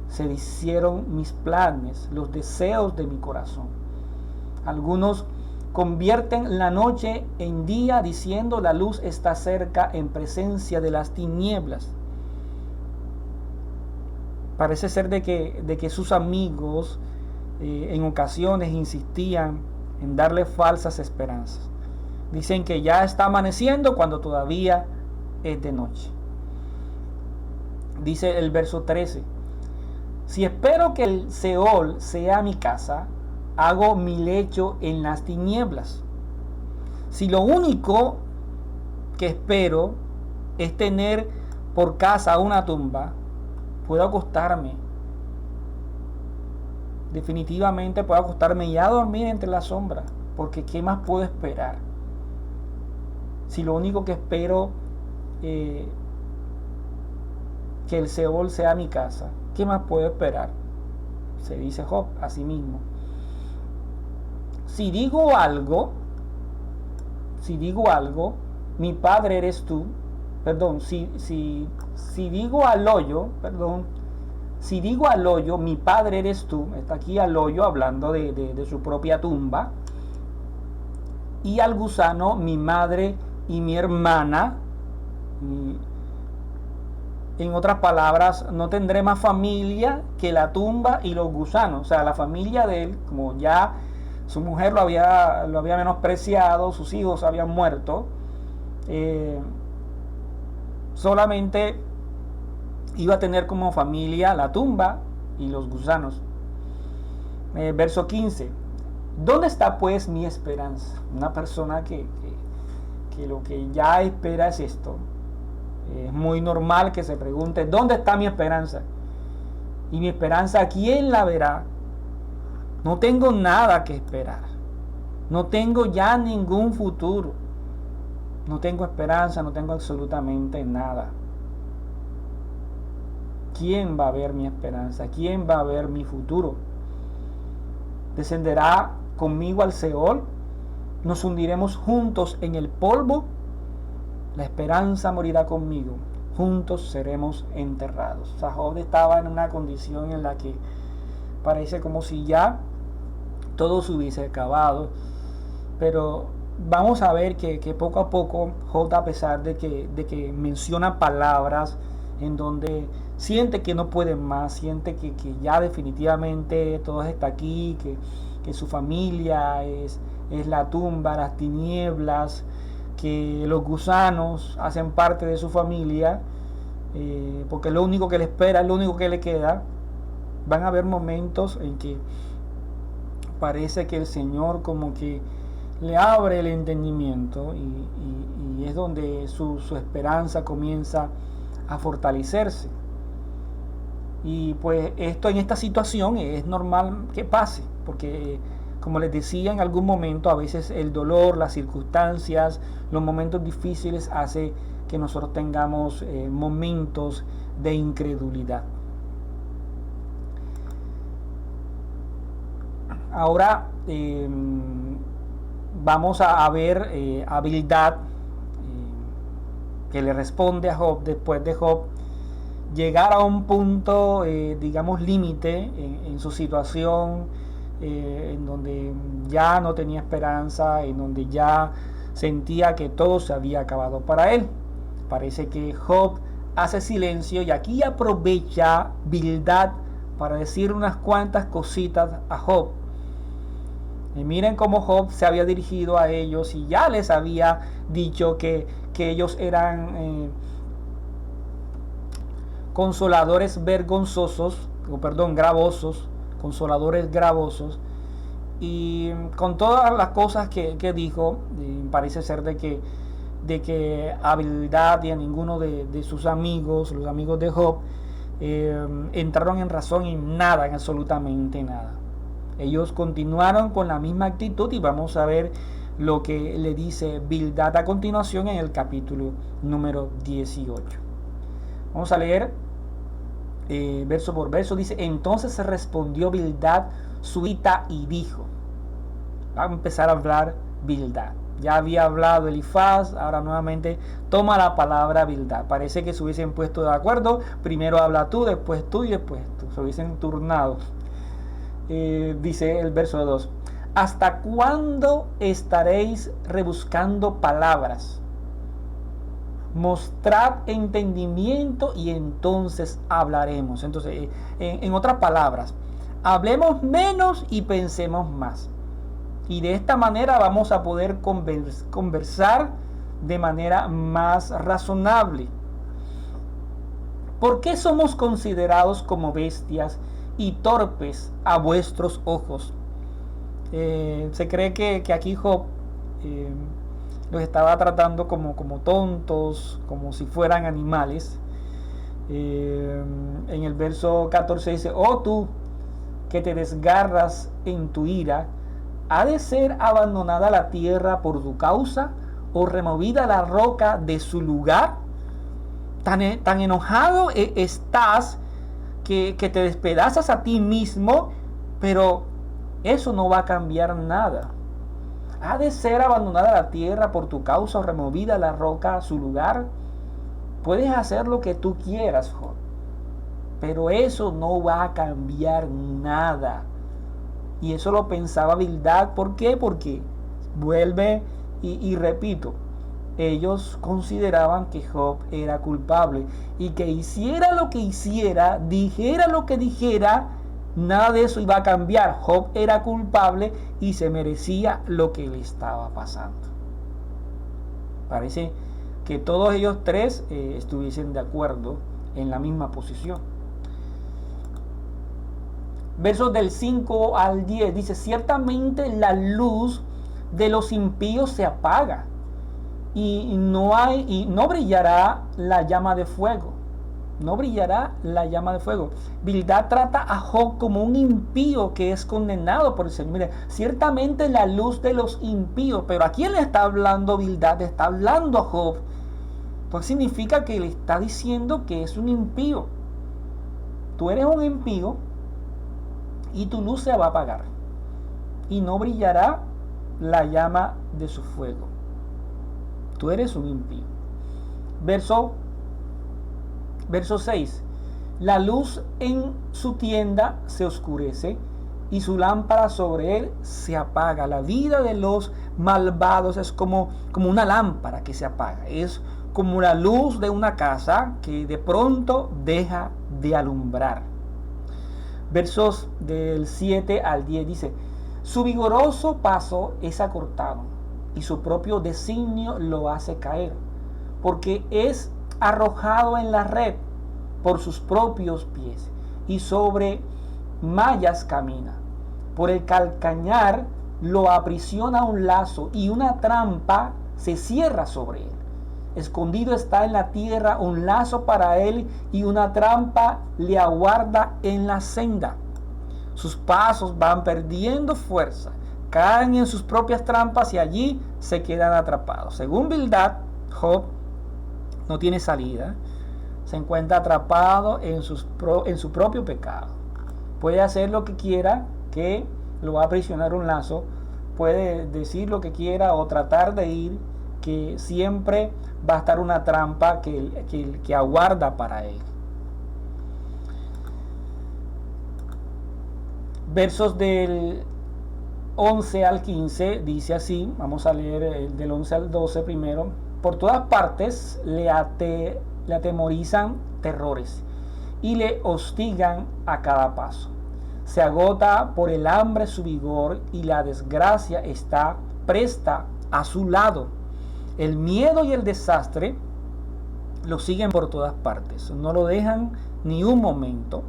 Se deshicieron mis planes, los deseos de mi corazón. Algunos convierten la noche en día diciendo: la luz está cerca en presencia de las tinieblas. Parece ser de que sus amigos en ocasiones insistían en darle falsas esperanzas. Dicen que ya está amaneciendo cuando todavía es de noche. Dice el verso 13: si espero que el Seol sea mi casa, hago mi lecho en las tinieblas. Si lo único que espero es tener por casa una tumba, puedo acostarme. Definitivamente puedo acostarme y a dormir entre las sombras, porque ¿qué más puedo esperar? Si lo único que espero que el Seol sea mi casa, ¿qué más puedo esperar? Se dice Job a sí mismo. Si digo algo, mi padre eres tú. Perdón, si digo al hoyo, si digo al hoyo, mi padre eres tú. Está aquí al hoyo hablando de su propia tumba. Y al gusano, mi madre y mi hermana. En otras palabras, no tendré más familia que la tumba y los gusanos. O sea, la familia de él, como ya su mujer lo había menospreciado, sus hijos habían muerto, solamente iba a tener como familia la tumba y los gusanos. Verso 15. ¿Dónde está pues mi esperanza? Una persona que lo que ya espera es esto. Es muy normal que se pregunte, ¿dónde está mi esperanza? Y mi esperanza, ¿quién la verá? No tengo nada que esperar. No tengo ya ningún futuro. No tengo esperanza, no tengo absolutamente nada. ¿Quién va a ver mi esperanza? ¿Quién va a ver mi futuro? ¿Descenderá conmigo al Seol? ¿Nos hundiremos juntos en el polvo? La esperanza morirá conmigo. Juntos seremos enterrados. O sea, Job estaba en una condición en la que parece como si ya todo se hubiese acabado. Pero vamos a ver que poco a poco Job, a pesar de que menciona palabras en donde siente que no puede más, siente que ya definitivamente todo está aquí, que su familia es la tumba, las tinieblas, que los gusanos hacen parte de su familia, porque lo único que le espera, lo único que le queda. Van a haber momentos en que parece que el Señor como que le abre el entendimiento y es donde su esperanza comienza a fortalecerse. Y pues esto, en esta situación es normal que pase, porque como les decía en algún momento, a veces el dolor, las circunstancias, los momentos difíciles hace que nosotros tengamos momentos de incredulidad. Ahora vamos a ver a Bildad, que le responde a Job después de Job llegar a un punto, digamos, límite en su situación, en donde ya no tenía esperanza, en donde ya sentía que todo se había acabado para él. Parece que Job hace silencio y aquí aprovecha Bildad para decir unas cuantas cositas a Job. Y miren cómo Job se había dirigido a ellos y ya les había dicho que ellos eran consoladores vergonzosos, gravosos, consoladores gravosos. Y con todas las cosas que dijo, parece ser de que a Bildad y a ninguno de sus amigos, los amigos de Job, entraron en razón en nada, en absolutamente nada. Ellos continuaron con la misma actitud y vamos a ver lo que le dice Bildad a continuación en el capítulo número 18. Vamos a leer verso por verso. Dice: entonces se respondió Bildad subita y dijo. Va a empezar a hablar Bildad. Ya había hablado Elifaz, ahora nuevamente toma la palabra Bildad. Parece que se hubiesen puesto de acuerdo. Primero habla tú, después tú y después tú. Se hubiesen turnado. Dice el verso 2: ¿hasta cuándo estaréis rebuscando palabras? Mostrad entendimiento y entonces hablaremos. Entonces, en otras palabras, hablemos menos y pensemos más. Y de esta manera vamos a poder conversar de manera más razonable. ¿Por qué somos considerados como bestias y torpes a vuestros ojos? Se cree que aquí Job los estaba tratando como tontos, como si fueran animales. En el verso 14 dice: oh tú que te desgarras en tu ira, ¿ha de ser abandonada la tierra por tu causa o removida la roca de su lugar? Tan enojado estás que te despedazas a ti mismo, pero eso no va a cambiar nada. ¿Ha de ser abandonada la tierra por tu causa o removida la roca a su lugar? Puedes hacer lo que tú quieras, Job, pero eso no va a cambiar nada. Y eso lo pensaba Bildad. ¿Por qué? Porque vuelve y repito, ellos consideraban que Job era culpable y que hiciera lo que hiciera, dijera lo que dijera, nada de eso iba a cambiar. Job era culpable y se merecía lo que le estaba pasando. Parece que todos ellos tres estuviesen de acuerdo en la misma posición. Versos del 5 al 10 dice: ciertamente la luz de los impíos se apaga y no brillará la llama de fuego. No brillará la llama de fuego. Bildad trata a Job como un impío que es condenado por el Señor. Mire, ciertamente la luz de los impíos. Pero ¿a quién le está hablando Bildad? Está hablando a Job. Pues significa que le está diciendo que es un impío. Tú eres un impío y tu luz se va a apagar. Y no brillará la llama de su fuego. Tú eres un impío. Verso 6. La luz en su tienda se oscurece y su lámpara sobre él se apaga. La vida de los malvados es como una lámpara que se apaga. Es como la luz de una casa que de pronto deja de alumbrar. Versos del 7 al 10 dice: su vigoroso paso es acortado y su propio designio lo hace caer, porque es arrojado en la red por sus propios pies y sobre mallas camina. Por el calcañar lo aprisiona un lazo y una trampa se cierra sobre él. Escondido está en la tierra un lazo para él y una trampa le aguarda en la senda. Sus pasos van perdiendo fuerza, caen en sus propias trampas y allí se quedan atrapados. Según Bildad, Job no tiene salida, se encuentra atrapado en su propio pecado. Puede hacer lo que quiera, que lo va a aprisionar un lazo, puede decir lo que quiera o tratar de ir, que siempre va a estar una trampa que aguarda para él. Versos del 11 al 15 dice así, vamos a leer del 11 al 12 primero. Por todas partes le atemorizan terrores y le hostigan a cada paso. Se agota por el hambre su vigor y la desgracia está presta a su lado. El miedo y el desastre lo siguen por todas partes, no lo dejan ni un momento.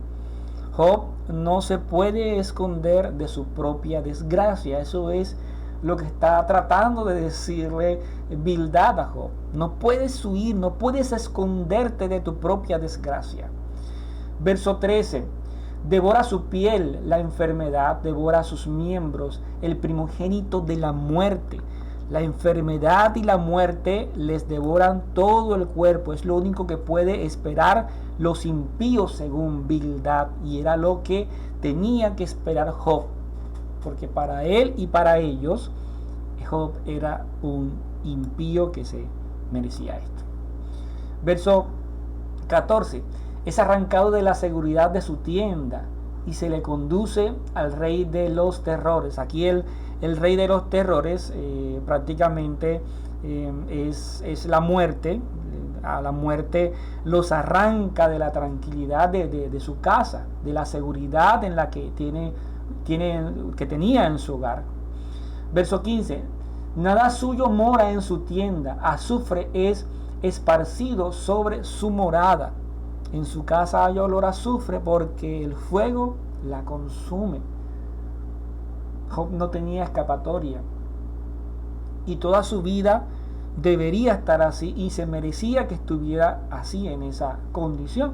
Job no se puede esconder de su propia desgracia. Eso es lo que está tratando de decirle Bildad a Job. No puedes huir, no puedes esconderte de tu propia desgracia. Verso 13. Devora su piel la enfermedad, devora sus miembros, el primogénito de la muerte. La enfermedad y la muerte les devoran todo el cuerpo. Es lo único que puede esperar los impíos según Bildad. Y era lo que tenía que esperar Job. Porque para él y para ellos, Job era un impío que se merecía esto. Verso 14. Es arrancado de la seguridad de su tienda y se le conduce al rey de los terrores. Aquí el rey de los terrores prácticamente es la muerte. A la muerte los arranca de la tranquilidad de su casa, de la seguridad en la que tenía en su hogar. Verso 15. Nada suyo mora en su tienda, azufre es esparcido sobre su morada. En su casa hay olor a azufre porque el fuego la consume. Job no tenía escapatoria. Y toda su vida debería estar así y se merecía que estuviera así en esa condición,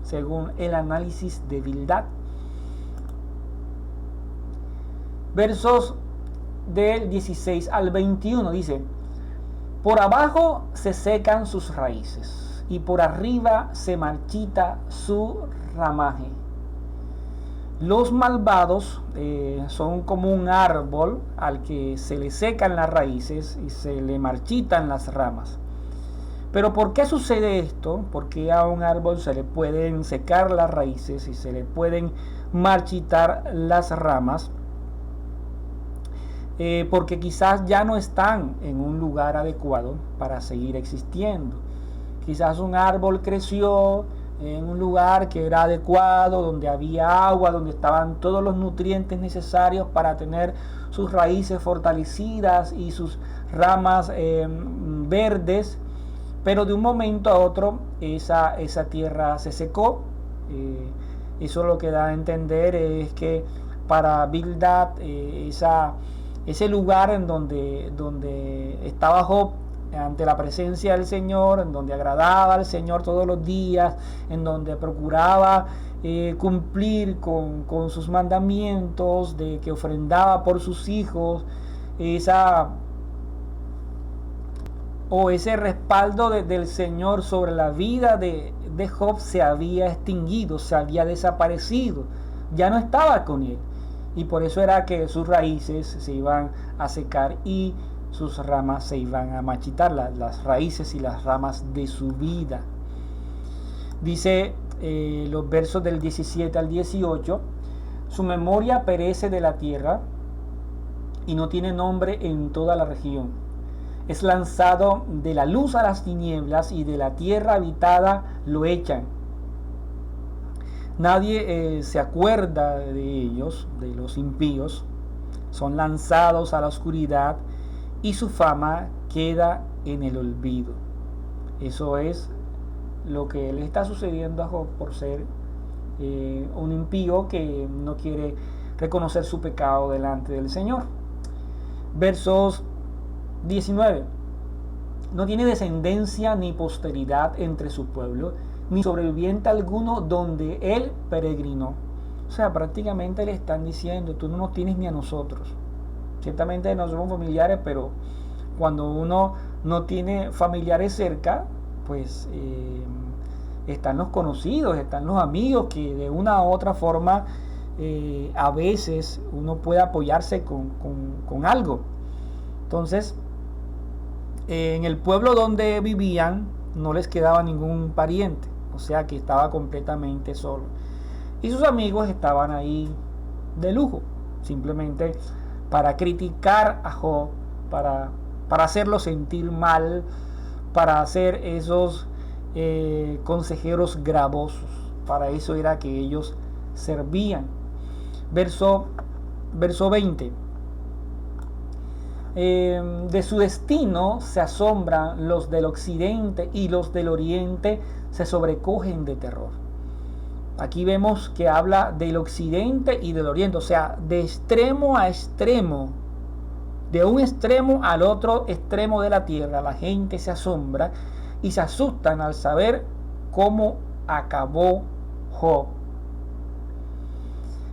según el análisis de Bildad. Versos del 16 al 21 dice: por abajo se secan sus raíces y por arriba se marchita su ramaje. Los malvados son como un árbol al que se le secan las raíces y se le marchitan las ramas. Pero ¿por qué sucede esto? ¿Por qué a un árbol se le pueden secar las raíces y se le pueden marchitar las ramas? Porque quizás ya no están en un lugar adecuado para seguir existiendo. Quizás un árbol creció en un lugar que era adecuado, donde había agua, donde estaban todos los nutrientes necesarios para tener sus raíces fortalecidas y sus ramas verdes, pero de un momento a otro esa tierra se secó. Eso lo que da a entender es que para Bildad ese lugar en donde estaba Job ante la presencia del Señor, en donde agradaba al Señor todos los días, en donde procuraba cumplir con sus mandamientos, de que ofrendaba por sus hijos, ese respaldo del Señor sobre la vida de Job se había extinguido, se había desaparecido, ya no estaba con él. Y por eso era que sus raíces se iban a secar y sus ramas se iban a marchitar, las raíces y las ramas de su vida. Dice los versos del 17 al 18: su memoria perece de la tierra y no tiene nombre en toda la región. Es lanzado de la luz a las tinieblas y de la tierra habitada lo echan. Nadie se acuerda de ellos, de los impíos. Son lanzados a la oscuridad y su fama queda en el olvido. Eso es lo que le está sucediendo a Job por ser un impío que no quiere reconocer su pecado delante del Señor. Versos 19: no tiene descendencia ni posteridad entre su pueblo, ni sobreviviente alguno donde él peregrinó. O sea, prácticamente le están diciendo: tú no nos tienes ni a nosotros. Ciertamente no somos familiares, pero cuando uno no tiene familiares cerca, pues están los conocidos, están los amigos que de una u otra forma a veces uno puede apoyarse con algo. Entonces, en el pueblo donde vivían no les quedaba ningún pariente, o sea que estaba completamente solo. Y sus amigos estaban ahí de lujo, simplemente para criticar a Job, para hacerlo sentir mal, para hacer esos consejeros gravosos. Para eso era que ellos servían. Verso 20: de su destino se asombran los del occidente y los del oriente se sobrecogen de terror. Aquí vemos que habla del occidente y del oriente, o sea, de extremo a extremo, de un extremo al otro extremo de la tierra. La gente se asombra y se asustan al saber cómo acabó Job.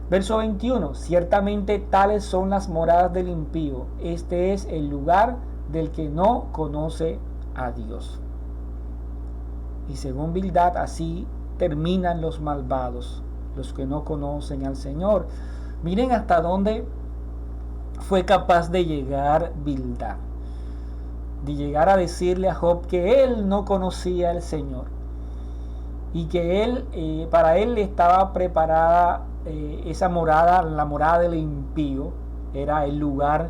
Verso 21: ciertamente tales son las moradas del impío, este es el lugar del que no conoce a Dios. Y según Bildad, así terminan los malvados, los que no conocen al Señor. Miren hasta dónde fue capaz de llegar Bildad, de llegar a decirle a Job que él no conocía al Señor y que para él estaba preparada esa morada, la morada del impío, era el lugar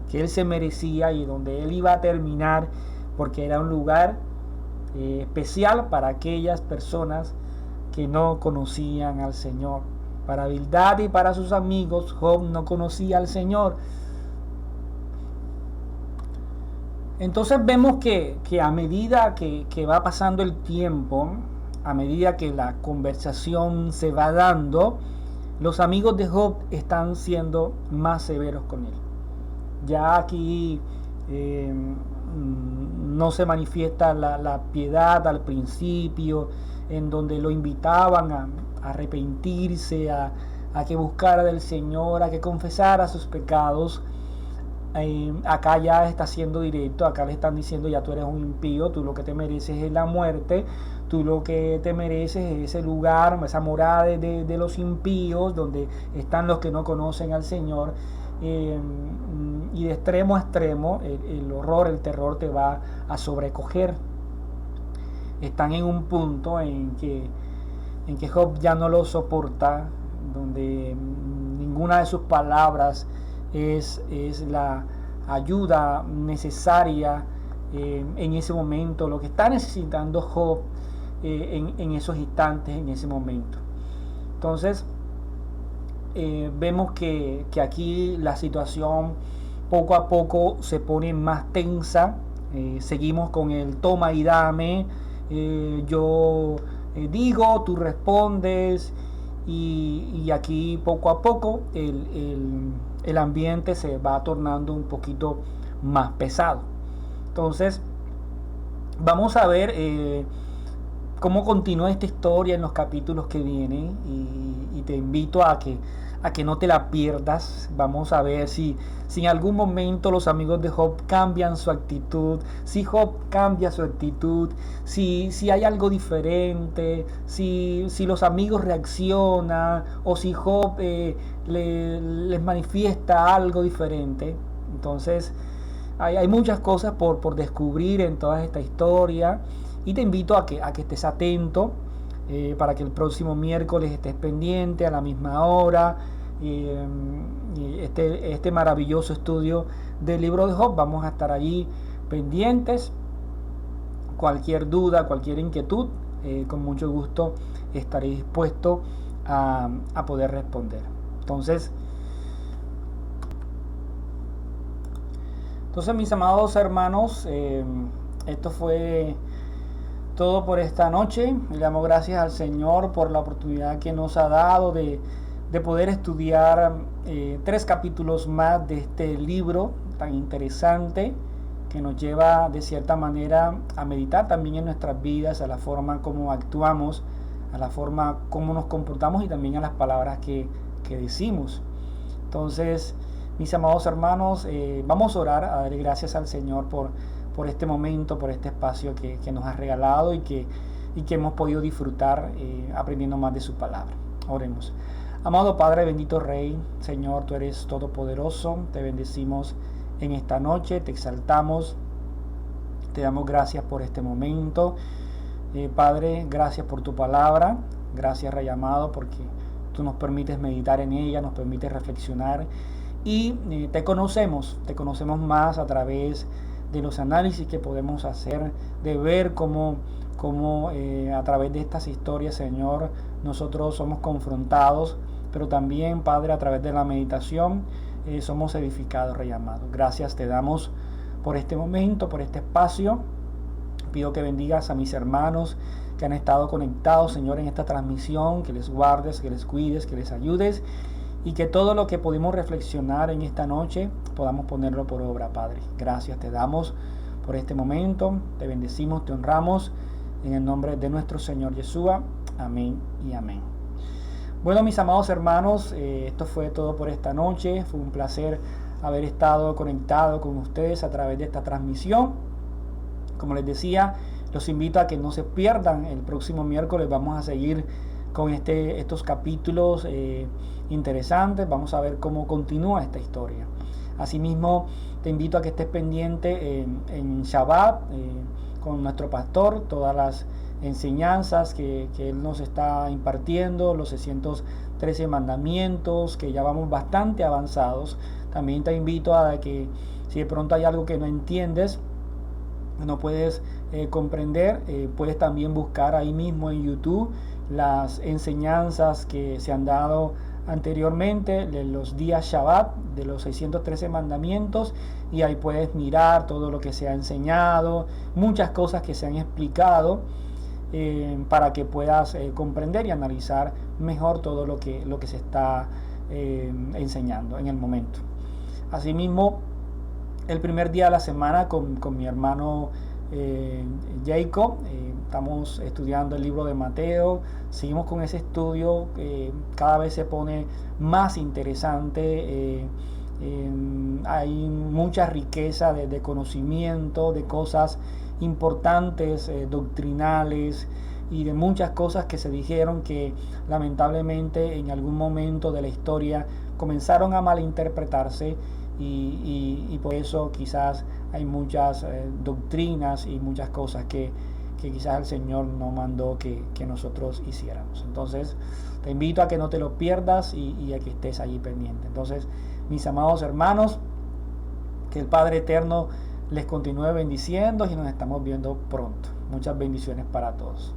que él se merecía y donde él iba a terminar, porque era un lugar especial para aquellas personas que no conocían al Señor. Para Bildad y para sus amigos, Job no conocía al Señor. Entonces vemos que a medida que va pasando el tiempo, a medida que la conversación se va dando, los amigos de Job están siendo más severos con él. Ya aquí no se manifiesta la piedad al principio, en donde lo invitaban a arrepentirse, a que buscara del Señor, a que confesara sus pecados. Acá ya está siendo directo, acá le están diciendo: ya tú eres un impío, tú lo que te mereces es la muerte, tú lo que te mereces es ese lugar, esa morada de los impíos, donde están los que no conocen al Señor. Y de extremo a extremo el horror, el terror te va a sobrecoger. Están en un punto en que Job ya no lo soporta, donde ninguna de sus palabras es la ayuda necesaria en ese momento, lo que está necesitando Job en esos instantes, en ese momento. Entonces vemos que aquí la situación poco a poco se pone más tensa. Seguimos con el toma y dame, yo digo, tú respondes, y aquí poco a poco el ambiente se va tornando un poquito más pesado. Entonces vamos a ver cómo continúa esta historia en los capítulos que vienen, y te invito a que no te la pierdas. Vamos a ver si en algún momento los amigos de Job cambian su actitud, si Job cambia su actitud, si hay algo diferente, si los amigos reaccionan, o si Job les manifiesta algo diferente. Entonces hay muchas cosas por descubrir en toda esta historia, y te invito a que estés atento, para que el próximo miércoles estés pendiente a la misma hora. Este maravilloso estudio del libro de Job, vamos a estar allí pendientes. Cualquier duda, cualquier inquietud, con mucho gusto estaré dispuesto a poder responder. Entonces, mis amados hermanos, esto fue todo por esta noche. Le damos gracias al Señor por la oportunidad que nos ha dado de poder estudiar 3 capítulos más de este libro tan interesante, que nos lleva de cierta manera a meditar también en nuestras vidas, a la forma como actuamos, a la forma como nos comportamos, y también a las palabras que decimos. Entonces, mis amados hermanos, vamos a orar, a darle gracias al Señor por este momento, por este espacio que nos ha regalado, y que hemos podido disfrutar aprendiendo más de su palabra. Oremos. Amado Padre, bendito Rey, Señor, tú eres todopoderoso, te bendecimos en esta noche, te exaltamos, te damos gracias por este momento. Padre, gracias por tu palabra, gracias, Rey amado, porque tú nos permites meditar en ella, nos permites reflexionar, y te conocemos más a través de los análisis que podemos hacer, de ver cómo a través de estas historias, Señor, nosotros somos confrontados, pero también, Padre, a través de la meditación somos edificados, Rey amado. Gracias te damos por este momento, por este espacio. Pido que bendigas a mis hermanos que han estado conectados, Señor, en esta transmisión, que les guardes, que les cuides, que les ayudes, y que todo lo que pudimos reflexionar en esta noche podamos ponerlo por obra, Padre. Gracias te damos por este momento, te bendecimos, te honramos, en el nombre de nuestro Señor Yeshua. Amén y amén. Bueno, mis amados hermanos, esto fue todo por esta noche. Fue un placer haber estado conectado con ustedes a través de esta transmisión. Como les decía, los invito a que no se pierdan. El próximo miércoles vamos a seguir con estos capítulos interesantes. Vamos a ver cómo continúa esta historia. Asimismo, te invito a que estés pendiente en Shabbat con nuestro pastor, todas las enseñanzas que él nos está impartiendo, los 613 mandamientos, que ya vamos bastante avanzados. También te invito a que, si de pronto hay algo que no entiendes, no puedes comprender, puedes también buscar ahí mismo en YouTube las enseñanzas que se han dado anteriormente de los días Shabbat, de los 613 mandamientos, y ahí puedes mirar todo lo que se ha enseñado, muchas cosas que se han explicado para que puedas comprender y analizar mejor todo lo que se está enseñando en el momento. Asimismo, el primer día de la semana con mi hermano Jacob, estamos estudiando el libro de Mateo, seguimos con ese estudio, cada vez se pone más interesante, hay mucha riqueza de conocimiento, de cosas importantes, doctrinales, y de muchas cosas que se dijeron que lamentablemente en algún momento de la historia comenzaron a malinterpretarse, y por eso quizás hay muchas doctrinas y muchas cosas que quizás el Señor no mandó que nosotros hiciéramos. Entonces te invito a que no te lo pierdas y a que estés allí pendiente. Entonces, mis amados hermanos, que el Padre Eterno les continúe bendiciendo y nos estamos viendo pronto. Muchas bendiciones para todos.